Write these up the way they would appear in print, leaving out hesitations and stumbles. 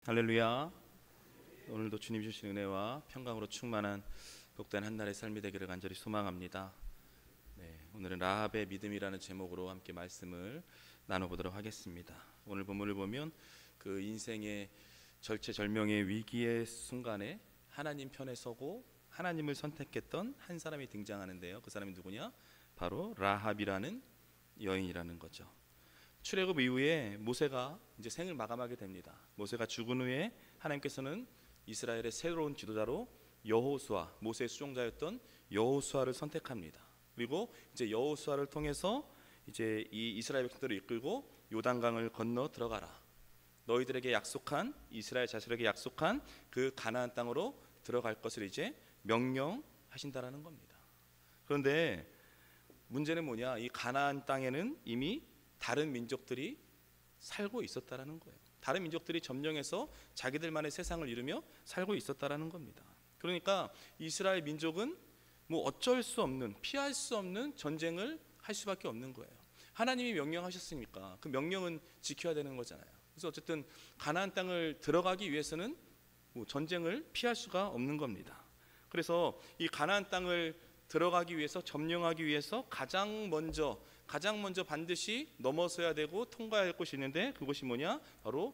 할렐루야. 오늘도 주님 주신 은혜와 평강으로 충만한 복된 한 날의 삶이 되기를 간절히 소망합니다. 오늘은 라합의 믿음이라는 제목으로 함께 말씀을 나눠보도록 하겠습니다. 오늘 본문을 보면 그 인생의 절체절명의 위기의 순간에 하나님 편에 서고 하나님을 선택했던 한 사람이 등장하는데요. 그 사람이 누구냐? 바로 라합이라는 여인이라는 거죠. 출애굽 이후에 모세가 이제 생을 마감하게 됩니다. 모세가 죽은 후에 하나님께서는 이스라엘의 새로운 지도자로 여호수아, 모세의 수종자였던 여호수아를 선택합니다. 그리고 이제 여호수아를 통해서 이제 이 이스라엘 백성들을 이끌고 요단강을 건너 들어가라. 너희들에게 약속한, 이스라엘 자손에게 약속한 그 가나안 땅으로 들어갈 것을 이제 명령하신다라는 겁니다. 그런데 문제는 뭐냐? 이 가나안 땅에는 이미 다른 민족들이 살고 있었다라는 거예요. 다른 민족들이 점령해서 자기들만의 세상을 이루며 살고 있었다라는 겁니다. 그러니까 이스라엘 민족은 뭐 어쩔 수 없는, 피할 수 없는 전쟁을 할 수밖에 없는 거예요. 하나님이 명령하셨으니까 그 명령은 지켜야 되는 거잖아요. 그래서 어쨌든 가나안 땅을 들어가기 위해서는 뭐 전쟁을 피할 수가 없는 겁니다. 그래서 이 가나안 땅을 들어가기 위해서, 점령하기 위해서 가장 먼저 반드시 넘어서야 되고 통과해야 할 곳이 있는데, 그곳이 뭐냐? 바로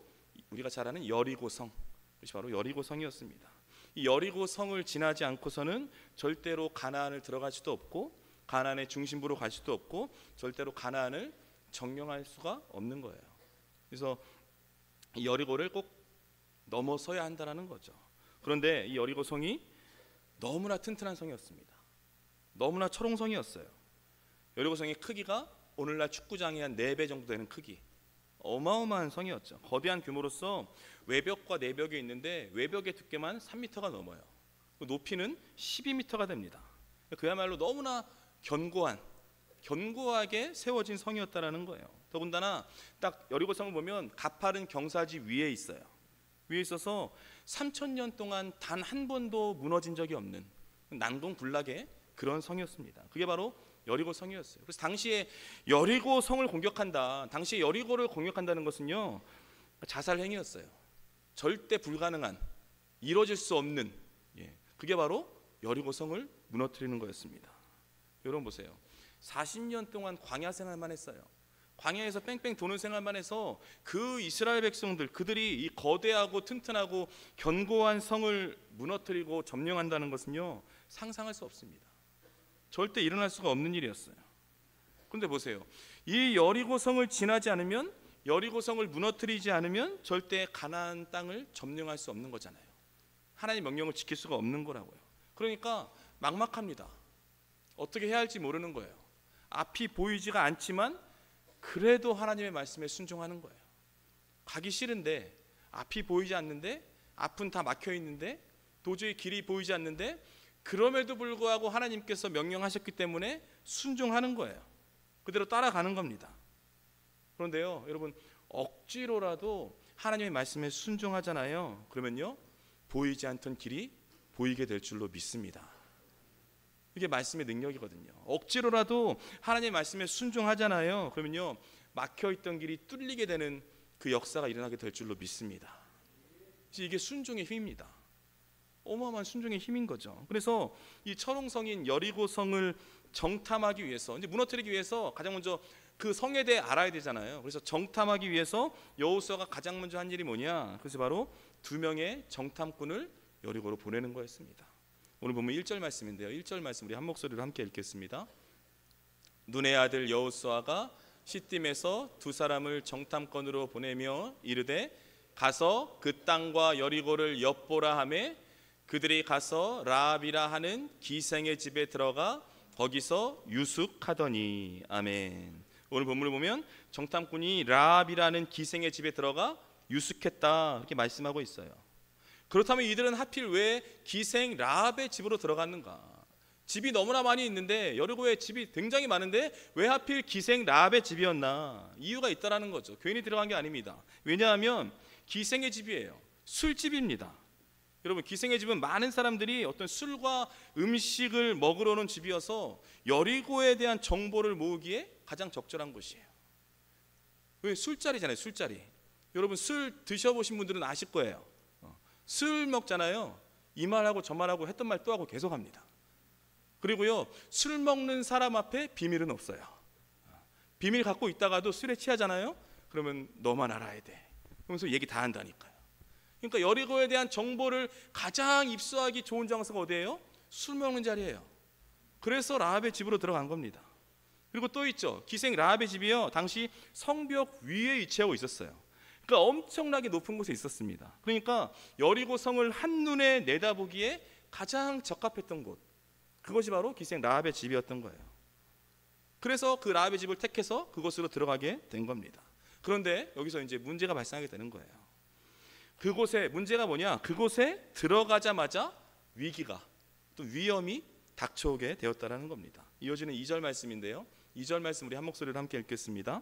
우리가 잘 아는 여리고성. 그것이 바로 여리고성이었습니다. 이 여리고성을 지나지 않고서는 절대로 가나안을 들어갈 수도 없고, 가나안의 중심부로 갈 수도 없고, 절대로 가나안을 점령할 수가 없는 거예요. 그래서 이 여리고를 꼭 넘어서야 한다는 거죠. 그런데 이 여리고성이 너무나 튼튼한 성이었습니다. 너무나 철옹성이었어요. 여리고성의 크기가 오늘날 축구장의 한 4배 정도 되는 크기, 어마어마한 성이었죠. 거대한 규모로서 외벽과 내벽이 있는데 외벽의 두께만 3m가 넘어요. 높이는 12m가 됩니다. 그야말로 너무나 견고하게 세워진 성이었다라는 거예요. 더군다나 딱 여리고성을 보면 가파른 경사지 위에 있어요. 위에 있어서 3000년 동안 단 한 번도 무너진 적이 없는 난공불락의 그런 성이었습니다. 그게 바로 여리고성이었어요. 그래서 당시에 여리고성을 공격한다, 당시에 여리고를 공격한다는 것은요, 자살 행위였어요. 절대 불가능한, 이루어질 수 없는, 그게 바로 여리고성을 무너뜨리는 거였습니다. 여러분 보세요. 40년 동안 광야 생활만 했어요. 광야에서 뺑뺑 도는 생활만 해서 그 이스라엘 백성들, 그들이 이 거대하고 튼튼하고 견고한 성을 무너뜨리고 점령한다는 것은요, 상상할 수 없습니다. 절대 일어날 수가 없는 일이었어요. 그런데 보세요. 이 여리고성을 지나지 않으면, 여리고성을 무너뜨리지 않으면 절대 가나안 땅을 점령할 수 없는 거잖아요. 하나님의 명령을 지킬 수가 없는 거라고요. 그러니까 막막합니다. 어떻게 해야 할지 모르는 거예요. 앞이 보이지가 않지만 그래도 하나님의 말씀에 순종하는 거예요. 가기 싫은데, 앞이 보이지 않는데, 앞은 다 막혀 있는데, 도저히 길이 보이지 않는데, 그럼에도 불구하고 하나님께서 명령하셨기 때문에 순종하는 거예요. 그대로 따라가는 겁니다. 그런데요, 여러분, 억지로라도 하나님의 말씀에 순종하잖아요. 그러면요, 보이지 않던 길이 보이게 될 줄로 믿습니다. 이게 말씀의 능력이거든요. 억지로라도 하나님의 말씀에 순종하잖아요. 그러면요, 막혀있던 길이 뚫리게 되는 그 역사가 일어나게 될 줄로 믿습니다. 이게 순종의 힘입니다. 어마어마한 순종의 힘인 거죠. 그래서 이 철옹성인 여리고성을 정탐하기 위해서, 이제 무너뜨리기 위해서 가장 먼저 그 성에 대해 알아야 되잖아요. 그래서 정탐하기 위해서 여호수아가 가장 먼저 한 일이 뭐냐? 그래서 바로 2명의 정탐꾼을 여리고로 보내는 거였습니다. 오늘 보면 1절 말씀인데요. 1절 말씀 우리 한 목소리로 함께 읽겠습니다. 눈의 아들 여호수아가 시딤에서 2 사람을 정탐꾼으로 보내며 이르되 가서 그 땅과 여리고를 엿보라 하매 그들이 가서 라합이라 하는 기생의 집에 들어가 거기서 유숙하더니. 아멘. 오늘 본문을 보면 정탐꾼이 라합이라는 기생의 집에 들어가 유숙했다, 이렇게 말씀하고 있어요. 그렇다면 이들은 하필 왜 기생 라합의 집으로 들어갔는가? 집이 너무나 많이 있는데, 여리고에 집이 굉장히 많은데 왜 하필 기생 라합의 집이었나? 이유가 있다라는 거죠. 괜히 들어간 게 아닙니다. 왜냐하면 기생의 집이에요. 술집입니다. 여러분, 기생의 집은 많은 사람들이 어떤 술과 음식을 먹으러 오는 집이어서 여리고에 대한 정보를 모으기에 가장 적절한 곳이에요. 왜? 술자리잖아요. 술자리. 여러분 술 드셔보신 분들은 아실 거예요. 술 먹잖아요. 이 말하고 저 말하고 했던 말 또 하고 계속 합니다. 그리고요, 술 먹는 사람 앞에 비밀은 없어요. 비밀 갖고 있다가도 술에 취하잖아요. 그러면 너만 알아야 돼. 그러면서 얘기 다 한다니까요. 그러니까 여리고에 대한 정보를 가장 입수하기 좋은 장소가 어디예요? 술 먹는 자리예요. 그래서 라합의 집으로 들어간 겁니다. 그리고 또 있죠. 기생 라합의 집이요, 당시 성벽 위에 위치하고 있었어요. 그러니까 엄청나게 높은 곳에 있었습니다. 그러니까 여리고 성을 한눈에 내다보기에 가장 적합했던 곳, 그것이 바로 기생 라합의 집이었던 거예요. 그래서 그 라합의 집을 택해서 그곳으로 들어가게 된 겁니다. 그런데 여기서 이제 문제가 발생하게 되는 거예요. 그곳에 문제가 뭐냐? 그곳에 들어가자마자 위기가, 또 위험이 닥쳐오게 되었다라는 겁니다. 이어지는 2절 말씀인데요, 2절 말씀 우리 한 목소리로 함께 읽겠습니다.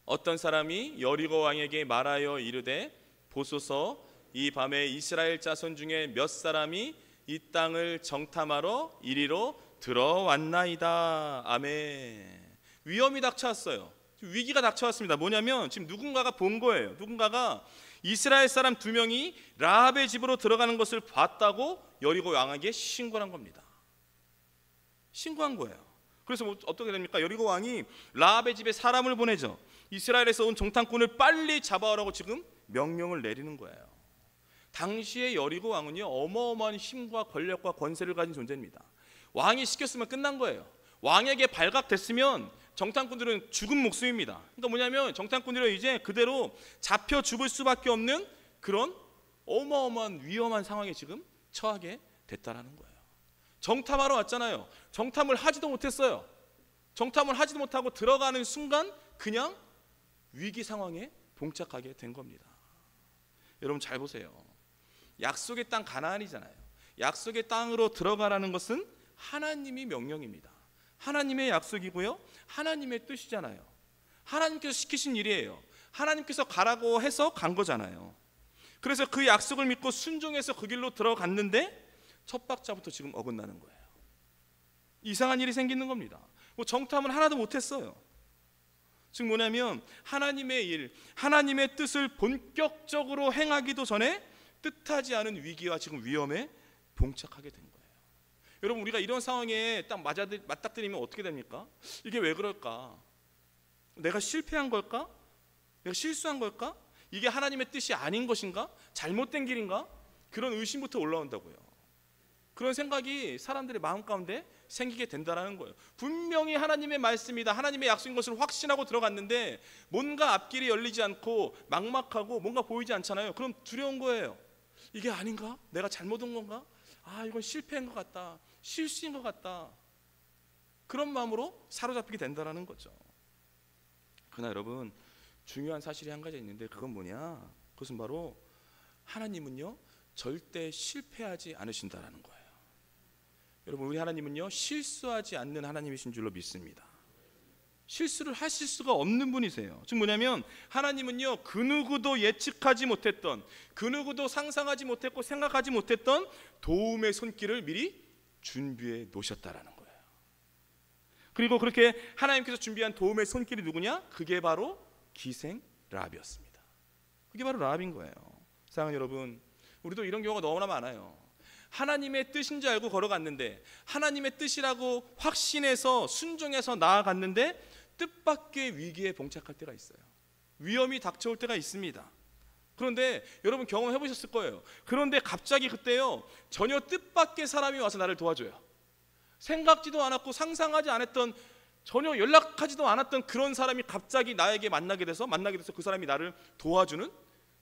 어떤 사람이 여리고 왕에게 말하여 이르되, 보소서, 이 밤에 이스라엘 자손 중에 몇 사람이 이 땅을 정탐하러 이리로 들어왔나이다. 아멘. 위험이 닥쳐왔어요. 위기가 닥쳐왔습니다. 뭐냐면 지금 누군가가 본 거예요. 누군가가 이스라엘 사람 2명이 라합의 집으로 들어가는 것을 봤다고 여리고 왕에게 신고한 겁니다. 신고한 거예요. 그래서 어떻게 됩니까? 여리고 왕이 라합의 집에 사람을 보내죠. 이스라엘에서 온 정탐꾼을 빨리 잡아오라고 지금 명령을 내리는 거예요. 당시의 여리고 왕은요, 어마어마한 힘과 권력과 권세를 가진 존재입니다. 왕이 시켰으면 끝난 거예요. 왕에게 발각됐으면 정탐꾼들은 죽은 목숨입니다. 그러니까 뭐냐면 정탐꾼들은 이제 그대로 잡혀 죽을 수밖에 없는 그런 어마어마한 위험한 상황에 지금 처하게 됐다라는 거예요. 정탐하러 왔잖아요. 정탐을 하지도 못했어요. 정탐을 하지도 못하고 들어가는 순간 그냥 위기 상황에 봉착하게 된 겁니다. 여러분 잘 보세요. 약속의 땅 가나안이잖아요. 약속의 땅으로 들어가라는 것은 하나님이 명령입니다. 하나님의 약속이고요, 하나님의 뜻이잖아요. 하나님께서 시키신 일이에요. 하나님께서 가라고 해서 간 거잖아요. 그래서 그 약속을 믿고 순종해서 그 길로 들어갔는데 첫 박자부터 지금 어긋나는 거예요. 이상한 일이 생기는 겁니다. 뭐 정탐은 하나도 못했어요. 즉 뭐냐면 하나님의 일, 하나님의 뜻을 본격적으로 행하기도 전에 뜻하지 않은 위기와 지금 위험에 봉착하게 된 거예요. 여러분, 우리가 이런 상황에 딱 맞닥뜨리면 어떻게 됩니까? 이게 왜 그럴까? 내가 실패한 걸까? 내가 실수한 걸까? 이게 하나님의 뜻이 아닌 것인가? 잘못된 길인가? 그런 의심부터 올라온다고요. 그런 생각이 사람들의 마음 가운데 생기게 된다는 거예요. 분명히 하나님의 말씀이다, 하나님의 약속인 것을 확신하고 들어갔는데 뭔가 앞길이 열리지 않고 막막하고 뭔가 보이지 않잖아요. 그럼 두려운 거예요. 이게 아닌가? 내가 잘못 온 건가? 아, 이건 실패한 것 같다, 실수인 것 같다. 그런 마음으로 사로잡히게 된다는 거죠. 그러나 여러분, 중요한 사실이 한 가지 있는데 그건 뭐냐? 그것은 바로 하나님은요, 절대 실패하지 않으신다라는 거예요. 여러분, 우리 하나님은요, 실수하지 않는 하나님이신 줄로 믿습니다. 실수를 하실 수가 없는 분이세요. 즉 뭐냐면 하나님은요, 그 누구도 예측하지 못했던, 그 누구도 상상하지 못했고 생각하지 못했던 도움의 손길을 미리 준비해 놓으셨다라는 거예요. 그리고 그렇게 하나님께서 준비한 도움의 손길이 누구냐? 그게 바로 기생 라합이었습니다. 그게 바로 라합인 거예요. 사랑하는 여러분, 우리도 이런 경우가 너무나 많아요. 하나님의 뜻인 줄 알고 걸어갔는데, 하나님의 뜻이라고 확신해서 순종해서 나아갔는데 뜻밖의 위기에 봉착할 때가 있어요. 위험이 닥쳐올 때가 있습니다. 그런데 여러분 경험해 보셨을 거예요. 그런데 갑자기 그때요, 전혀 뜻밖의 사람이 와서 나를 도와줘요. 생각지도 않았고 상상하지 않았던, 전혀 연락하지도 않았던 그런 사람이 갑자기 나에게 만나게 돼서 그 사람이 나를 도와주는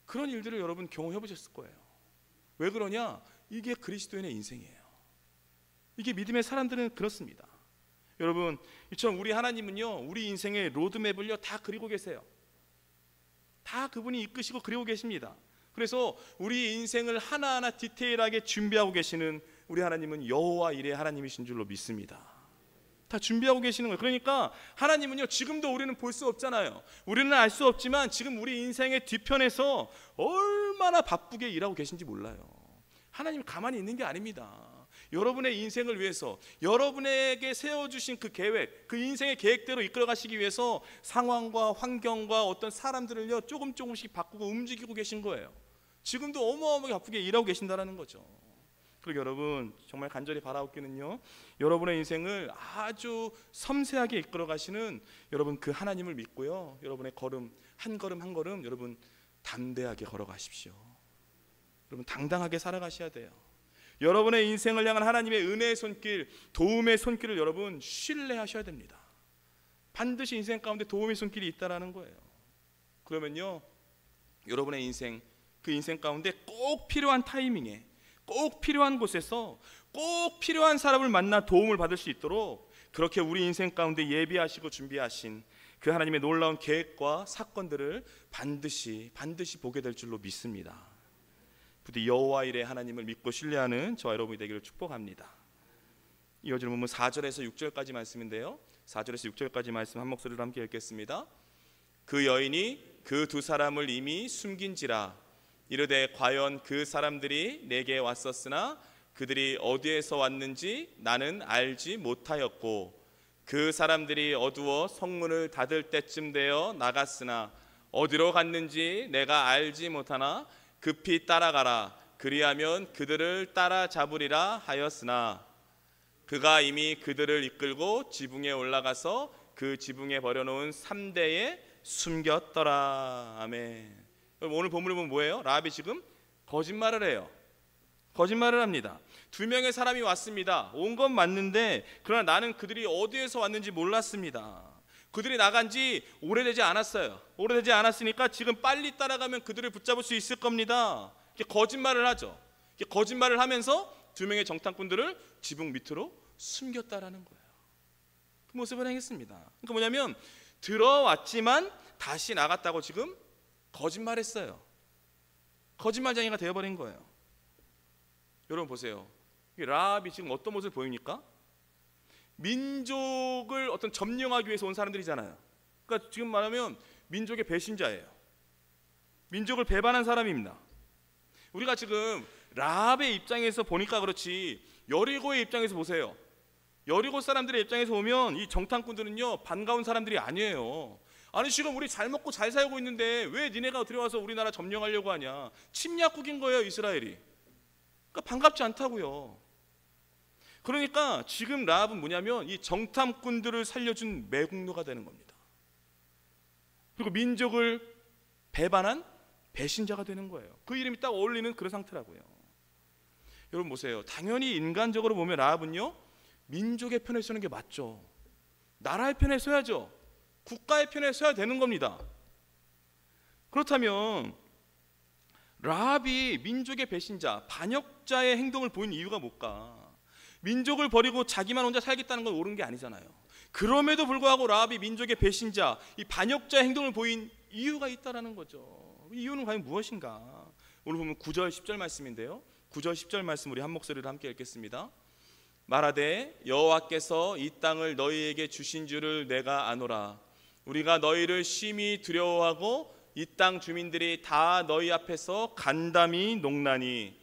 그런 일들을 여러분 경험해 보셨을 거예요. 왜 그러냐? 이게 그리스도인의 인생이에요. 이게 믿음의 사람들은 그렇습니다. 여러분, 이처럼 우리 하나님은요, 우리 인생의 로드맵을요 다 그리고 계세요. 다 그분이 이끄시고 그리고 계십니다. 그래서 우리 인생을 하나하나 디테일하게 준비하고 계시는 우리 하나님은 여호와 일의 하나님이신 줄로 믿습니다. 다 준비하고 계시는 거예요. 그러니까 하나님은요, 지금도 우리는 볼 수 없잖아요. 우리는 알 수 없지만 지금 우리 인생의 뒤편에서 얼마나 바쁘게 일하고 계신지 몰라요. 하나님 가만히 있는 게 아닙니다. 여러분의 인생을 위해서, 여러분에게 세워주신 그 계획, 그 인생의 계획대로 이끌어가시기 위해서 상황과 환경과 어떤 사람들을요 조금씩 바꾸고 움직이고 계신 거예요. 지금도 어마어마하게 바쁘게 일하고 계신다는 거죠. 그리고 여러분, 정말 간절히 바라옵기는요, 여러분의 인생을 아주 섬세하게 이끌어가시는 여러분 그 하나님을 믿고요, 여러분의 걸음 한 걸음 여러분 담대하게 걸어가십시오. 여러분 당당하게 살아가셔야 돼요. 여러분의 인생을 향한 하나님의 은혜의 손길, 도움의 손길을 여러분 신뢰하셔야 됩니다. 반드시 인생 가운데 도움의 손길이 있다라는 거예요. 그러면요, 여러분의 인생, 그 인생 가운데 꼭 필요한 타이밍에, 꼭 필요한 곳에서, 꼭 필요한 사람을 만나 도움을 받을 수 있도록 그렇게 우리 인생 가운데 예비하시고 준비하신 그 하나님의 놀라운 계획과 사건들을 반드시 보게 될 줄로 믿습니다. 부디 여호와 일의 하나님을 믿고 신뢰하는 저와 여러분이 되기를 축복합니다. 이어지는 본문 4절에서 6절까지 말씀인데요, 4절에서 6절까지 말씀 한 목소리로 함께 읽겠습니다. 그 여인이 그 두 사람을 이미 숨긴지라 이르되 과연 그 사람들이 내게 왔었으나 그들이 어디에서 왔는지 나는 알지 못하였고 그 사람들이 어두워 성문을 닫을 때쯤 되어 나갔으나 어디로 갔는지 내가 알지 못하나 급히 따라가라 그리하면 그들을 따라잡으리라 하였으나 그가 이미 그들을 이끌고 지붕에 올라가서 그 지붕에 버려놓은 3대에 숨겼더라. 아멘. 오늘 본문을 보면 뭐예요? 라합이 지금 거짓말을 해요. 거짓말을 합니다. 2명의 사람이 왔습니다. 온 건 맞는데 그러나 나는 그들이 어디에서 왔는지 몰랐습니다. 그들이 나간 지 오래되지 않았어요. 오래되지 않았으니까 지금 빨리 따라가면 그들을 붙잡을 수 있을 겁니다. 이렇게 거짓말을 하죠. 이렇게 거짓말을 하면서 2명의 정탐꾼들을 지붕 밑으로 숨겼다라는 거예요. 그 모습을 행했습니다. 그러니까 뭐냐면 들어왔지만 다시 나갔다고 지금 거짓말했어요. 거짓말쟁이가 되어버린 거예요. 여러분 보세요. 라합이 지금 어떤 모습을 보입니까? 민족을 어떤 점령하기 위해서 온 사람들이잖아요. 그러니까 지금 말하면 민족의 배신자예요. 민족을 배반한 사람입니다. 우리가 지금 라합의 입장에서 보니까 그렇지 여리고의 입장에서 보세요. 여리고 사람들의 입장에서 보면 이 정탐꾼들은요 반가운 사람들이 아니에요. 아니 지금 우리 잘 먹고 잘 살고 있는데 왜 니네가 들어와서 우리나라 점령하려고 하냐. 침략국인 거예요 이스라엘이. 그러니까 반갑지 않다고요. 그러니까 지금 라합은 뭐냐면 이 정탐꾼들을 살려준 매국노가 되는 겁니다. 그리고 민족을 배반한 배신자가 되는 거예요. 그 이름이 딱 어울리는 그런 상태라고요. 여러분 보세요. 당연히 인간적으로 보면 라합은요 민족의 편에 서는 게 맞죠. 나라의 편에 서야죠. 국가의 편에 서야 되는 겁니다. 그렇다면 라합이 민족의 배신자, 반역자의 행동을 보인 이유가 뭘까? 민족을 버리고 자기만 혼자 살겠다는 건 옳은 게 아니잖아요. 그럼에도 불구하고 라합이 민족의 배신자, 이 반역자의 행동을 보인 이유가 있다라는 거죠. 이유는 과연 무엇인가? 오늘 보면 9절 10절 말씀인데요, 9절 10절 말씀 우리 한 목소리로 함께 읽겠습니다. 말하되 여호와께서 이 땅을 너희에게 주신 줄을 내가 아노라. 우리가 너희를 심히 두려워하고 이 땅 주민들이 다 너희 앞에서 간담이 녹나니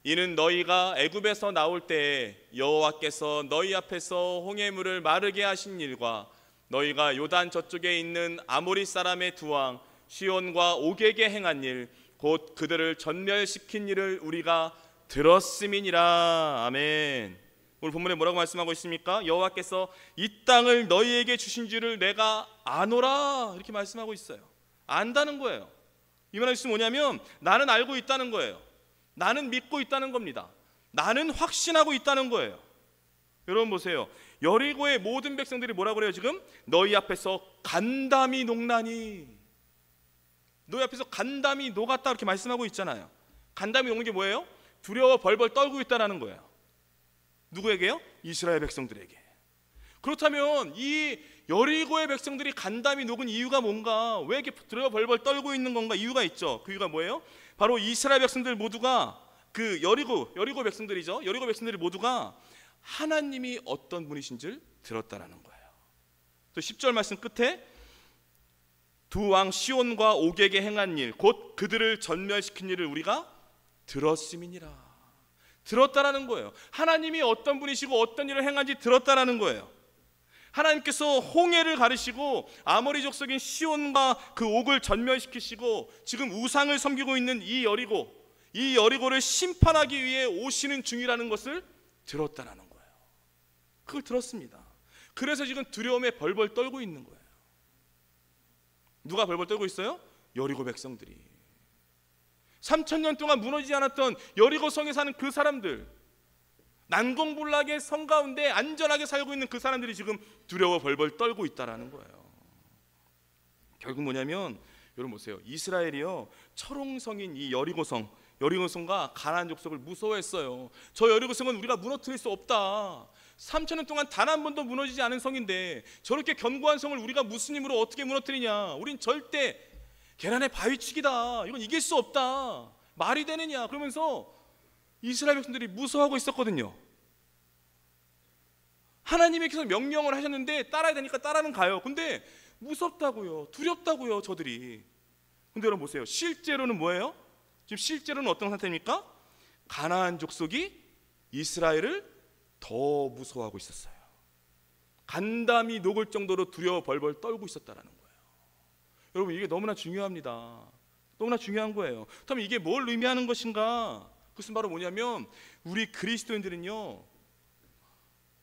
이는 너희가 애굽에서 나올 때에 여호와께서 너희 앞에서 홍해물을 마르게 하신 일과 너희가 요단 저쪽에 있는 아모리 사람의 두 왕 시온과 옥에게 행한 일 곧 그들을 전멸시킨 일을 우리가 들었음이니라. 아멘. 오늘 본문에 뭐라고 말씀하고 있습니까? 여호와께서 이 땅을 너희에게 주신 줄을 내가 아노라 이렇게 말씀하고 있어요. 안다는 거예요. 이 말이 뭐냐면 나는 알고 있다는 거예요. 나는 믿고 있다는 겁니다. 나는 확신하고 있다는 거예요. 여러분 보세요. 여리고의 모든 백성들이 뭐라고 그래요 지금? 너희 앞에서 간담이 녹나니. 너희 앞에서 간담이 녹았다 이렇게 말씀하고 있잖아요. 간담이 녹는 게 뭐예요? 두려워 벌벌 떨고 있다는 거예요. 누구에게요? 이스라엘 백성들에게. 그렇다면 이 여리고의 백성들이 간담이 녹은 이유가 뭔가? 왜 이렇게 두려워 벌벌 떨고 있는 건가? 이유가 있죠. 그 이유가 뭐예요? 바로 이스라엘 백성들 모두가 그 여리고 백성들이죠. 여리고 백성들이 모두가 하나님이 어떤 분이신 줄 들었다라는 거예요. 또 10절 말씀 끝에 두 왕 시온과 옥에게 행한 일 곧 그들을 전멸시킨 일을 우리가 들었음이니라. 들었다라는 거예요. 하나님이 어떤 분이시고 어떤 일을 행한지 들었다라는 거예요. 하나님께서 홍해를 가르시고 아모리 족속인 시온과 그 옥을 전멸시키시고 지금 우상을 섬기고 있는 이 여리고를 심판하기 위해 오시는 중이라는 것을 들었다라는 거예요. 그걸 들었습니다. 그래서 지금 두려움에 벌벌 떨고 있는 거예요. 누가 벌벌 떨고 있어요? 여리고 백성들이. 3000년 동안 무너지지 않았던 여리고 성에 사는 그 사람들, 난공불락의 성 가운데 안전하게 살고 있는 그 사람들이 지금 두려워 벌벌 떨고 있다라는 거예요. 결국 뭐냐면 여러분 보세요. 이스라엘이요, 철옹성인 이 여리고성과 가나안 족속을 무서워했어요. 저 여리고성은 우리가 무너뜨릴 수 없다. 3000년 동안 단 한 번도 무너지지 않은 성인데 저렇게 견고한 성을 우리가 무슨 힘으로 어떻게 무너뜨리냐. 우린 절대 계란의 바위치기다. 이건 이길 수 없다. 말이 되느냐. 그러면서 이스라엘 백성들이 무서워하고 있었거든요. 하나님께서 명령을 하셨는데 따라야 되니까 따라는 가요. 근데 무섭다고요. 두렵다고요, 저들이. 근데 여러분 보세요. 실제로는 뭐예요? 지금 실제로는 어떤 상태입니까? 가나안 족속이 이스라엘을 더 무서워하고 있었어요. 간담이 녹을 정도로 두려워 벌벌 떨고 있었다라는 거예요. 여러분 이게 너무나 중요합니다. 너무나 중요한 거예요. 그렇다면 이게 뭘 의미하는 것인가? 그것은 바로 뭐냐면 우리 그리스도인들은요,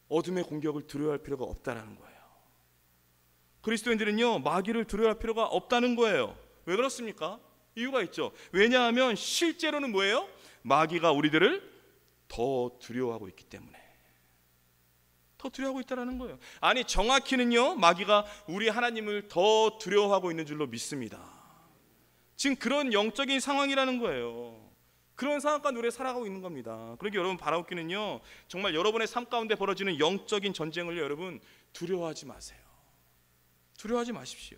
어둠의 공격을 두려워할 필요가 없다라는 거예요. 그리스도인들은요, 마귀를 두려워할 필요가 없다는 거예요. 왜 그렇습니까? 이유가 있죠. 왜냐하면 실제로는 뭐예요? 마귀가 우리들을 더 두려워하고 있기 때문에. 더 두려워하고 있다는 거예요. 아니 정확히는요, 마귀가 우리 하나님을 더 두려워하고 있는 줄로 믿습니다. 지금 그런 영적인 상황이라는 거예요. 그런 상황 가운데 우리가 살아가고 있는 겁니다. 그러니까 여러분 바라옵기는요, 정말 여러분의 삶 가운데 벌어지는 영적인 전쟁을요, 여러분 두려워하지 마세요. 두려워하지 마십시오.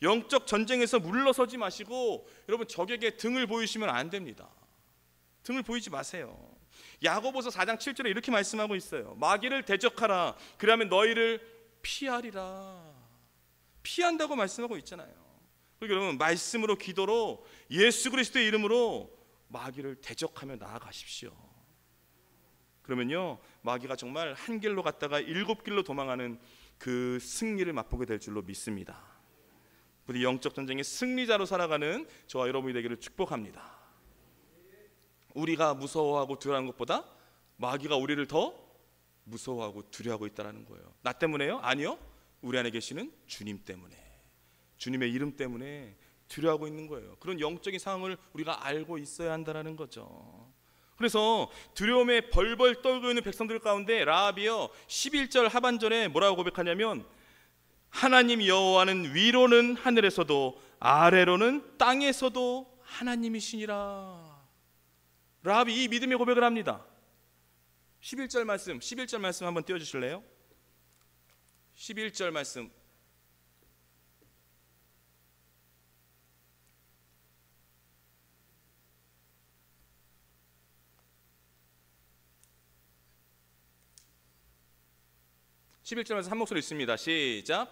영적 전쟁에서 물러서지 마시고 여러분 적에게 등을 보이시면 안 됩니다. 등을 보이지 마세요. 야고보서 4장 7절에 이렇게 말씀하고 있어요. 마귀를 대적하라. 그러면 너희를 피하리라. 피한다고 말씀하고 있잖아요. 그러니까 여러분 말씀으로 기도로 예수 그리스도의 이름으로 마귀를 대적하며 나아가십시오. 그러면요, 마귀가 정말 한 길로 갔다가 7길로 도망하는 그 승리를 맛보게 될 줄로 믿습니다. 우리 영적 전쟁의 승리자로 살아가는 저와 여러분이 되기를 축복합니다. 우리가 무서워하고 두려워하는 것보다 마귀가 우리를 더 무서워하고 두려워하고 있다는 거예요. 나 때문에요? 아니요. 우리 안에 계시는 주님 때문에, 주님의 이름 때문에 두려워하고 있는 거예요. 그런 영적인 상황을 우리가 알고 있어야 한다는 거죠. 그래서 두려움에 벌벌 떨고 있는 백성들 가운데 라합이요, 11절 하반절에 뭐라고 고백하냐면 하나님 여호와는 위로는 하늘에서도 아래로는 땅에서도 하나님이시니라. 라합이 이 믿음의 고백을 합니다. 11절 말씀 한번 띄워주실래요? 11절 말씀. 한 목소리 있습니다. 시작.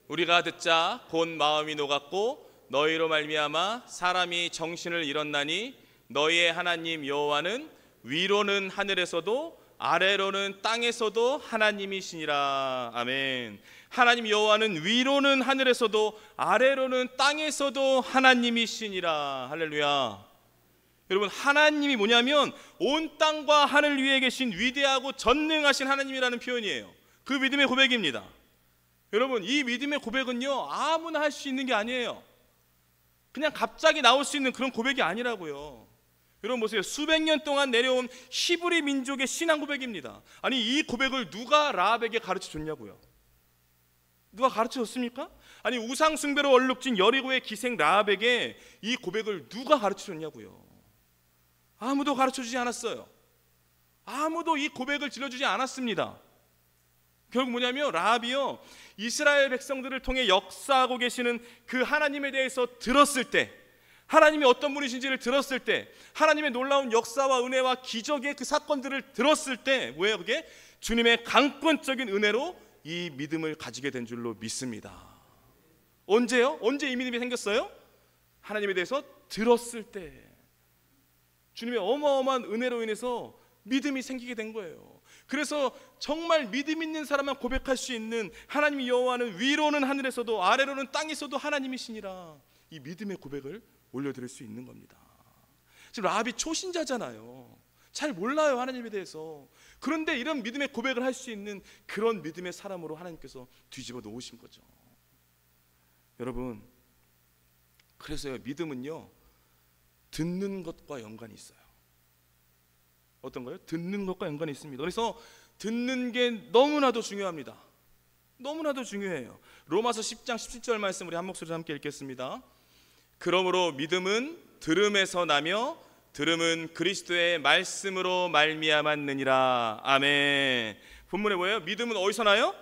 우리가 듣자 곧 마음이 녹았고 너희로 말미암아 사람이 정신을 잃었나니 너희의 하나님 여호와는 위로는 하늘에서도 아래로는 땅에서도 하나님이시니라. 아멘. 하나님 여호와는 위로는 하늘에서도 아래로는 땅에서도 하나님이시니라. 할렐루야. 여러분 하나님이 뭐냐면 온 땅과 하늘 위에 계신 위대하고 전능하신 하나님이라는 표현이에요. 그 믿음의 고백입니다. 여러분 이 믿음의 고백은요, 아무나 할 수 있는 게 아니에요. 그냥 갑자기 나올 수 있는 그런 고백이 아니라고요. 여러분 보세요. 수백 년 동안 내려온 히브리 민족의 신앙 고백입니다. 아니 이 고백을 누가 라합에게 가르쳐 줬냐고요. 누가 가르쳐 줬습니까? 아니 우상 숭배로 얼룩진 여리고의 기생 라합에게 이 고백을 누가 가르쳐 줬냐고요. 아무도 가르쳐 주지 않았어요. 아무도 이 고백을 질러주지 않았습니다. 결국 뭐냐면 라합이요, 이스라엘 백성들을 통해 역사하고 계시는 그 하나님에 대해서 들었을 때, 하나님이 어떤 분이신지를 들었을 때, 하나님의 놀라운 역사와 은혜와 기적의 그 사건들을 들었을 때, 뭐예요 그게? 주님의 강권적인 은혜로 이 믿음을 가지게 된 줄로 믿습니다. 언제요? 언제 이 믿음이 생겼어요? 하나님에 대해서 들었을 때, 주님의 어마어마한 은혜로 인해서 믿음이 생기게 된 거예요. 그래서 정말 믿음 있는 사람만 고백할 수 있는 하나님 여호와는 위로는 하늘에서도 아래로는 땅에서도 하나님이시니라, 이 믿음의 고백을 올려드릴 수 있는 겁니다. 지금 라합이 초신자잖아요. 잘 몰라요, 하나님에 대해서. 그런데 이런 믿음의 고백을 할 수 있는 그런 믿음의 사람으로 하나님께서 뒤집어 놓으신 거죠. 여러분, 그래서요, 믿음은요 듣는 것과 연관이 있어요. 어떤 거요? 듣는 것과 연관이 있습니다. 그래서 듣는 게 너무나도 중요합니다. 너무나도 중요해요. 로마서 10장 17절 말씀 우리 한 목소리로 함께 읽겠습니다. 그러므로 믿음은 들음에서 나며 들음은 그리스도의 말씀으로 말미암았느니라. 아멘. 본문에 뭐예요? 믿음은 어디서 나요?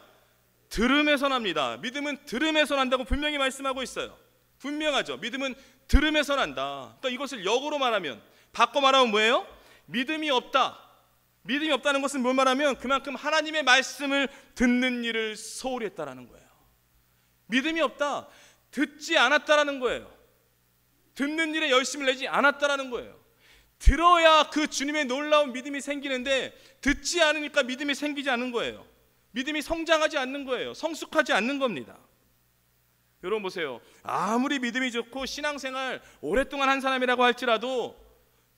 들음에서 납니다. 믿음은 들음에서 난다고 분명히 말씀하고 있어요. 분명하죠. 믿음은 들음에서 난다. 그러니까 이것을 역으로 말하면, 바꿔 말하면 뭐예요? 믿음이 없다. 믿음이 없다는 것은 뭘 말하면 그만큼 하나님의 말씀을 듣는 일을 소홀히 했다라는 거예요. 믿음이 없다, 듣지 않았다라는 거예요. 듣는 일에 열심을 내지 않았다라는 거예요. 들어야 그 주님의 놀라운 믿음이 생기는데 듣지 않으니까 믿음이 생기지 않는 거예요. 믿음이 성장하지 않는 거예요. 성숙하지 않는 겁니다. 여러분 보세요. 아무리 믿음이 좋고 신앙생활 오랫동안 한 사람이라고 할지라도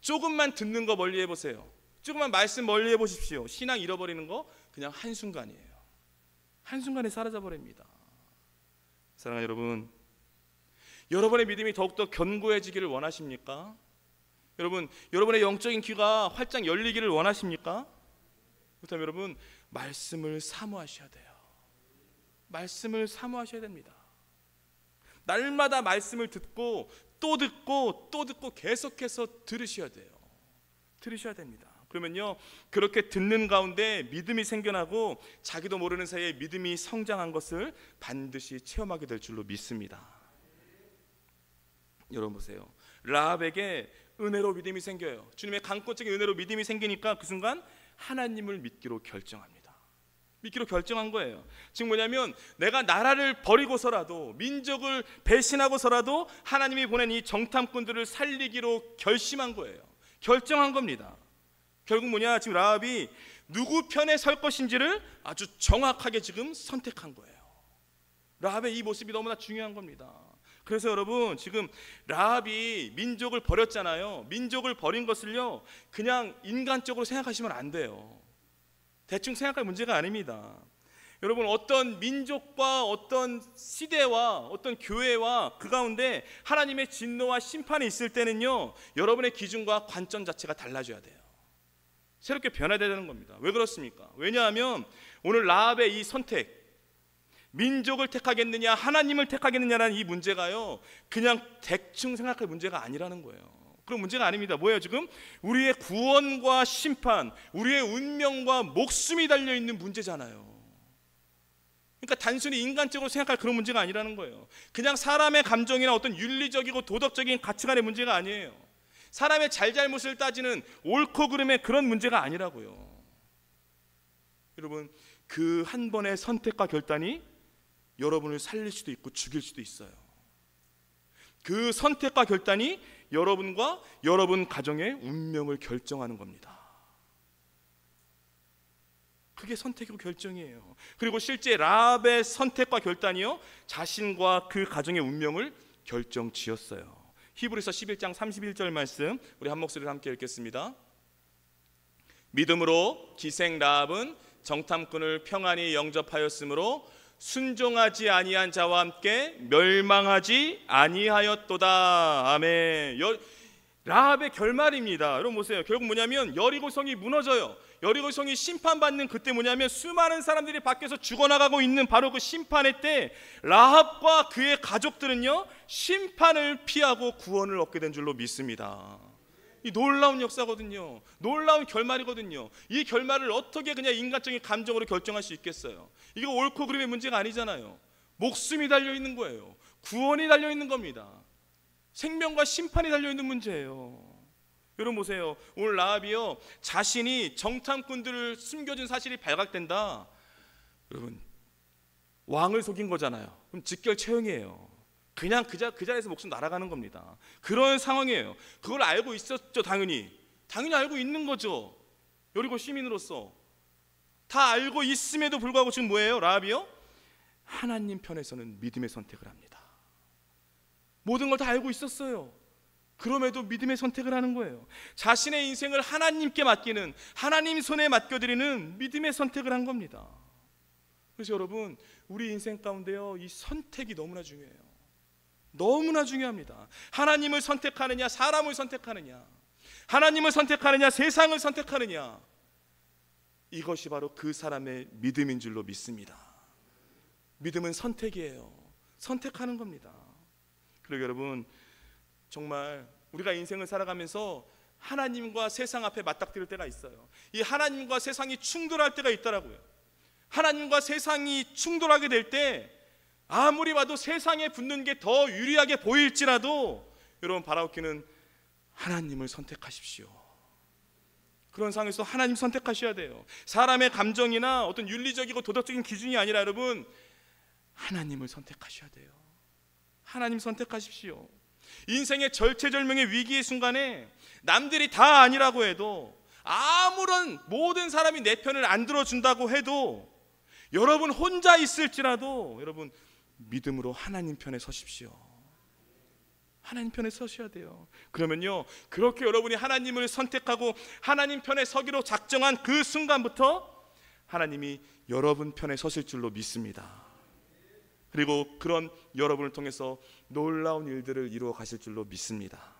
조금만 듣는 거 멀리 해보세요. 조금만 말씀 멀리 해보십시오. 신앙 잃어버리는 거 그냥 한순간이에요. 한순간에 사라져버립니다. 사랑하는 여러분, 여러분의 믿음이 더욱더 견고해지기를 원하십니까? 여러분, 여러분의 영적인 귀가 활짝 열리기를 원하십니까? 그렇다면 여러분, 말씀을 사모하셔야 돼요. 말씀을 사모하셔야 됩니다. 날마다 말씀을 듣고 또 듣고 또 듣고 계속해서 들으셔야 돼요. 들으셔야 됩니다. 그러면요, 그렇게 듣는 가운데 믿음이 생겨나고 자기도 모르는 사이에 믿음이 성장한 것을 반드시 체험하게 될 줄로 믿습니다. 여러분 보세요. 라합에게 은혜로 믿음이 생겨요. 주님의 강권적인 은혜로 믿음이 생기니까 그 순간 하나님을 믿기로 결정합니다. 믿기로 결정한 거예요. 지금 뭐냐면 내가 나라를 버리고서라도, 민족을 배신하고서라도 하나님이 보낸 이 정탐꾼들을 살리기로 결심한 거예요. 결정한 겁니다. 결국 뭐냐, 지금 라합이 누구 편에 설 것인지를 아주 정확하게 지금 선택한 거예요. 라합의 이 모습이 너무나 중요한 겁니다. 그래서 여러분, 지금 라합이 민족을 버렸잖아요. 민족을 버린 것을요 그냥 인간적으로 생각하시면 안 돼요. 대충 생각할 문제가 아닙니다. 여러분, 어떤 민족과 어떤 시대와 어떤 교회와 그 가운데 하나님의 진노와 심판이 있을 때는요 여러분의 기준과 관점 자체가 달라져야 돼요. 새롭게 변화돼야 되는 겁니다. 왜 그렇습니까? 왜냐하면 오늘 라합의 이 선택, 민족을 택하겠느냐 하나님을 택하겠느냐라는 이 문제가요 그냥 대충 생각할 문제가 아니라는 거예요. 그런 문제가 아닙니다. 뭐예요? 지금 우리의 구원과 심판, 우리의 운명과 목숨이 달려있는 문제잖아요. 그러니까 단순히 인간적으로 생각할 그런 문제가 아니라는 거예요. 그냥 사람의 감정이나 어떤 윤리적이고 도덕적인 가치관의 문제가 아니에요. 사람의 잘잘못을 따지는 옳고 그름의 그런 문제가 아니라고요. 여러분, 그 한 번의 선택과 결단이 여러분을 살릴 수도 있고 죽일 수도 있어요. 그 선택과 결단이 여러분과 여러분 가정의 운명을 결정하는 겁니다. 그게 선택이고 결정이에요. 그리고 실제 라합의 선택과 결단이요 자신과 그 가정의 운명을 결정지었어요. 히브리서 11장 31절 말씀 우리 한 목소리로 함께 읽겠습니다. 믿음으로 기생 라합은 정탐꾼을 평안히 영접하였으므로 순종하지 아니한 자와 함께 멸망하지 아니하였도다. 아멘. 라합의 결말입니다. 여러분 보세요. 결국 뭐냐면 여리고성이 무너져요. 여리고성이 심판받는 그때 뭐냐면 수많은 사람들이 밖에서 죽어나가고 있는 바로 그 심판의 때 라합과 그의 가족들은요 심판을 피하고 구원을 얻게 된 줄로 믿습니다. 이 놀라운 역사거든요. 놀라운 결말이거든요. 이 결말을 어떻게 그냥 인간적인 감정으로 결정할 수 있겠어요? 이거 옳고 그름의 문제가 아니잖아요. 목숨이 달려있는 거예요. 구원이 달려있는 겁니다. 생명과 심판이 달려있는 문제예요. 여러분 보세요. 오늘 라합이요 자신이 정탐꾼들을 숨겨준 사실이 발각된다. 여러분, 왕을 속인 거잖아요. 그럼 직결체형이에요. 그냥 그 자리에서 목숨 날아가는 겁니다. 그런 상황이에요. 그걸 알고 있었죠. 당연히 알고 있는 거죠. 여리고 시민으로서 다 알고 있음에도 불구하고 지금 뭐예요? 라합이요? 하나님 편에서는 믿음의 선택을 합니다. 모든 걸 다 알고 있었어요. 그럼에도 믿음의 선택을 하는 거예요. 자신의 인생을 하나님께 맡기는, 하나님 손에 맡겨드리는 믿음의 선택을 한 겁니다. 그래서 여러분, 우리 인생 가운데요, 이 선택이 너무나 중요해요. 너무나 중요합니다. 하나님을 선택하느냐, 사람을 선택하느냐, 하나님을 선택하느냐, 세상을 선택하느냐, 이것이 바로 그 사람의 믿음인 줄로 믿습니다. 믿음은 선택이에요. 선택하는 겁니다. 그리고 여러분, 정말 우리가 인생을 살아가면서 하나님과 세상 앞에 맞닥뜨릴 때가 있어요. 이 하나님과 세상이 충돌할 때가 있더라고요. 하나님과 세상이 충돌하게 될 때 아무리 봐도 세상에 붙는 게 더 유리하게 보일지라도 여러분, 바라옵기는 하나님을 선택하십시오. 그런 상황에서 하나님 선택하셔야 돼요. 사람의 감정이나 어떤 윤리적이고 도덕적인 기준이 아니라 여러분, 하나님을 선택하셔야 돼요. 하나님 선택하십시오. 인생의 절체절명의 위기의 순간에 남들이 다 아니라고 해도, 아무런 모든 사람이 내 편을 안 들어준다고 해도, 여러분 혼자 있을지라도 여러분 믿음으로 하나님 편에 서십시오. 하나님 편에 서셔야 돼요. 그러면요, 그렇게 여러분이 하나님을 선택하고 하나님 편에 서기로 작정한 그 순간부터 하나님이 여러분 편에 서실 줄로 믿습니다. 그리고 그런 여러분을 통해서 놀라운 일들을 이루어 가실 줄로 믿습니다.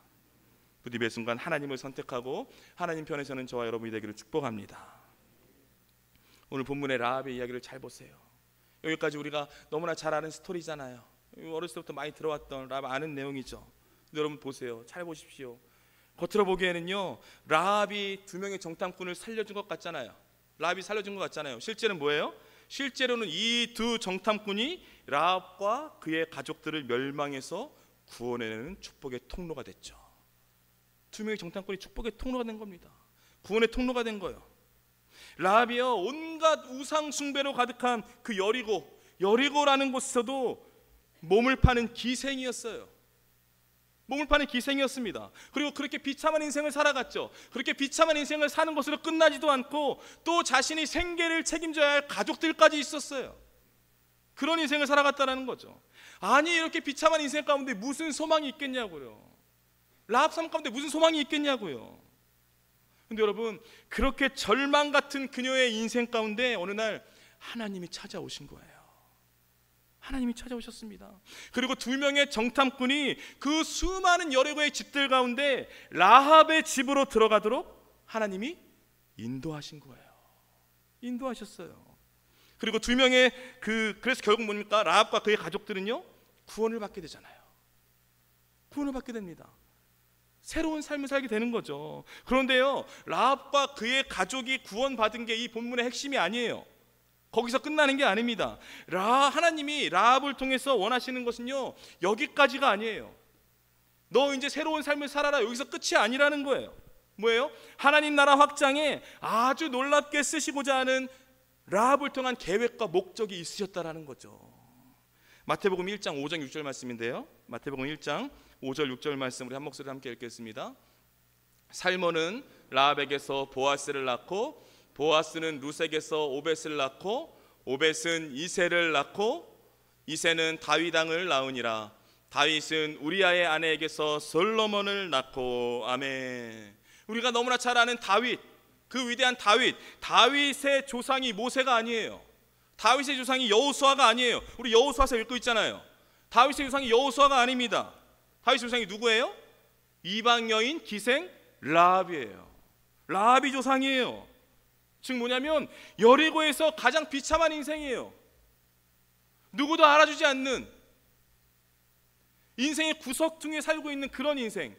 부디의 순간 하나님을 선택하고 하나님 편에 서는 저와 여러분이 되기를 축복합니다. 오늘 본문의 라합의 이야기를 잘 보세요. 여기까지 우리가 너무나 잘 아는 스토리잖아요. 어렸을 때부터 많이 들어왔던, 라합 아는 내용이죠. 여러분 보세요. 잘 보십시오. 겉으로 보기에는요, 라합이 두 명의 정탐꾼을 살려준 것 같잖아요. 라합이 살려준 것 같잖아요. 실제는 뭐예요? 실제로는 이 두 정탐꾼이 라합과 그의 가족들을 멸망해서 구원해내는 축복의 통로가 됐죠. 두 명의 정탐꾼이 축복의 통로가 된 겁니다. 구원의 통로가 된 거예요. 라합이요, 온갖 우상 숭배로 가득한 그 여리고라는 곳에서도 몸을 파는 기생이었어요. 몸을 파는 기생이었습니다. 그리고 그렇게 비참한 인생을 살아갔죠. 그렇게 비참한 인생을 사는 것으로 끝나지도 않고 또 자신이 생계를 책임져야 할 가족들까지 있었어요. 그런 인생을 살아갔다는 거죠. 아니, 이렇게 비참한 인생 가운데 무슨 소망이 있겠냐고요. 라합 삶 가운데 무슨 소망이 있겠냐고요. 근데 여러분, 그렇게 절망 같은 그녀의 인생 가운데 어느 날 하나님이 찾아오신 거예요. 하나님이 찾아오셨습니다. 그리고 두 명의 정탐꾼이 그 수많은 여리고의 집들 가운데 라합의 집으로 들어가도록 하나님이 인도하신 거예요. 인도하셨어요. 그리고 두 명의 그래서 결국 뭡니까? 라합과 그의 가족들은요, 구원을 받게 되잖아요. 구원을 받게 됩니다. 새로운 삶을 살게 되는 거죠. 그런데요, 라합과 그의 가족이 구원받은 게 이 본문의 핵심이 아니에요. 거기서 끝나는 게 아닙니다. 하나님이 라합을 통해서 원하시는 것은요, 여기까지가 아니에요. 너 이제 새로운 삶을 살아라, 여기서 끝이 아니라는 거예요. 뭐예요? 하나님 나라 확장에 아주 놀랍게 쓰시고자 하는 라합을 통한 계획과 목적이 있으셨다라는 거죠. 마태복음 1장 5절 6절 말씀인데요, 마태복음 1장 5절 6절 말씀 우리 한 목소리로 함께 읽겠습니다. 살몬은 라합에게서 보아스를 낳고, 보아스는 룻에게서 오벳을 낳고, 오벳은 이새를 낳고, 이새는 다윗 왕을 낳으니라. 다윗은 우리아의 아내에게서 솔로몬을 낳고. 아멘. 우리가 너무나 잘 아는 다윗, 그 위대한 다윗의 조상이 모세가 아니에요. 다윗의 조상이 여호수아가 아니에요. 우리 여호수아서 읽고 있잖아요. 다윗의 조상이 여호수아가 아닙니다. 다윗의 조상이 누구예요? 이방 여인 기생 라합이에요. 라합이 조상이에요. 즉 뭐냐면 여리고에서 가장 비참한 인생이에요. 누구도 알아주지 않는 인생의 구석둥이에 살고 있는 그런 인생,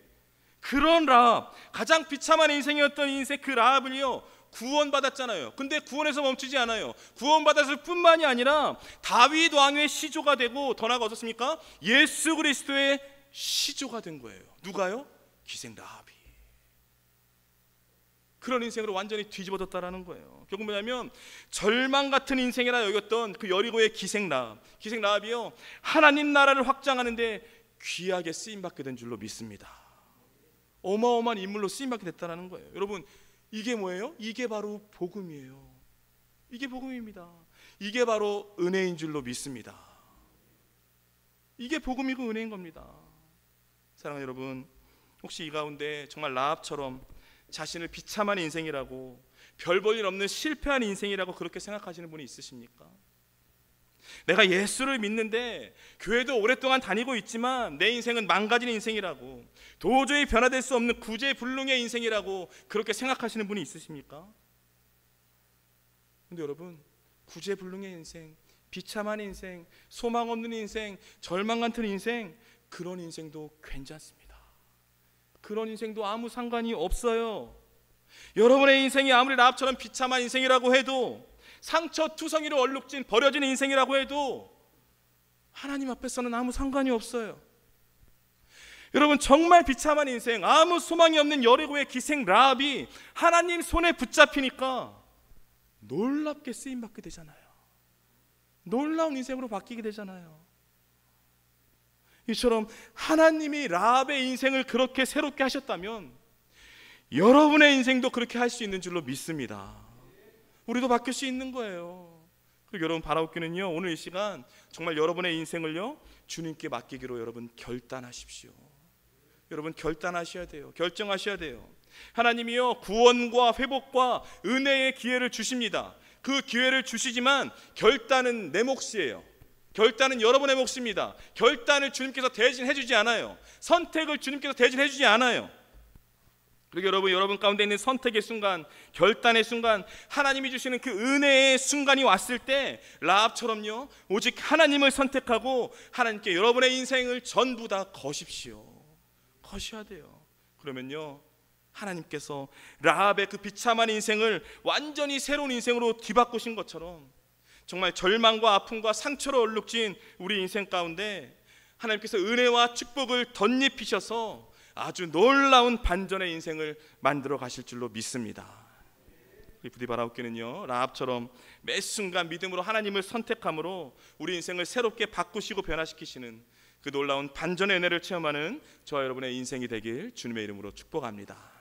그런 라합, 가장 비참한 인생이었던 인생, 그 라합을요 구원받았잖아요. 근데 구원에서 멈추지 않아요. 구원받았을 뿐만이 아니라 다윗 왕의 시조가 되고, 더 나아가 어떻습니까? 예수 그리스도의 시조가 된 거예요. 누가요? 기생 라합이. 그런 인생으로 완전히 뒤집어졌다라는 거예요. 결국 뭐냐면 절망 같은 인생이라 여겼던 그 여리고의 기생 라합이요, 하나님 나라를 확장하는데 귀하게 쓰임받게 된 줄로 믿습니다. 어마어마한 인물로 쓰임받게 됐다는 거예요. 여러분, 이게 뭐예요? 이게 바로 복음이에요. 이게 복음입니다. 이게 바로 은혜인 줄로 믿습니다. 이게 복음이고 은혜인 겁니다. 사랑하는 여러분, 혹시 이 가운데 정말 라합처럼 자신을 비참한 인생이라고, 별 볼 일 없는 실패한 인생이라고 그렇게 생각하시는 분이 있으십니까? 내가 예수를 믿는데 교회도 오랫동안 다니고 있지만 내 인생은 망가진 인생이라고, 도저히 변화될 수 없는 구제불능의 인생이라고 그렇게 생각하시는 분이 있으십니까? 근데 여러분, 구제불능의 인생, 비참한 인생, 소망 없는 인생, 절망 같은 인생, 그런 인생도 괜찮습니다. 그런 인생도 아무 상관이 없어요. 여러분의 인생이 아무리 라합처럼 비참한 인생이라고 해도, 상처투성이로 얼룩진 버려진 인생이라고 해도 하나님 앞에서는 아무 상관이 없어요. 여러분, 정말 비참한 인생, 아무 소망이 없는 여리고의 기생 라합이 하나님 손에 붙잡히니까 놀랍게 쓰임받게 되잖아요. 놀라운 인생으로 바뀌게 되잖아요. 이처럼 하나님이 라합의 인생을 그렇게 새롭게 하셨다면 여러분의 인생도 그렇게 할 수 있는 줄로 믿습니다. 우리도 바뀔 수 있는 거예요. 그리고 여러분, 바라옵기는요, 오늘 이 시간 정말 여러분의 인생을요 주님께 맡기기로 여러분 결단하십시오. 여러분 결단하셔야 돼요. 결정하셔야 돼요. 하나님이요 구원과 회복과 은혜의 기회를 주십니다. 그 기회를 주시지만 결단은 내 몫이에요. 결단은 여러분의 몫입니다. 결단을 주님께서 대신해 주지 않아요. 선택을 주님께서 대신해 주지 않아요. 그리고 여러분 가운데 있는 선택의 순간, 결단의 순간, 하나님이 주시는 그 은혜의 순간이 왔을 때 라합처럼요 오직 하나님을 선택하고 하나님께 여러분의 인생을 전부 다 거십시오. 거셔야 돼요. 그러면요 하나님께서 라합의 그 비참한 인생을 완전히 새로운 인생으로 뒤바꾸신 것처럼 정말 절망과 아픔과 상처로 얼룩진 우리 인생 가운데 하나님께서 은혜와 축복을 덧입히셔서 아주 놀라운 반전의 인생을 만들어 가실 줄로 믿습니다. 부디 바라옵기는요 라합처럼 매 순간 믿음으로 하나님을 선택함으로 우리 인생을 새롭게 바꾸시고 변화시키시는 그 놀라운 반전의 은혜를 체험하는 저와 여러분의 인생이 되길 주님의 이름으로 축복합니다.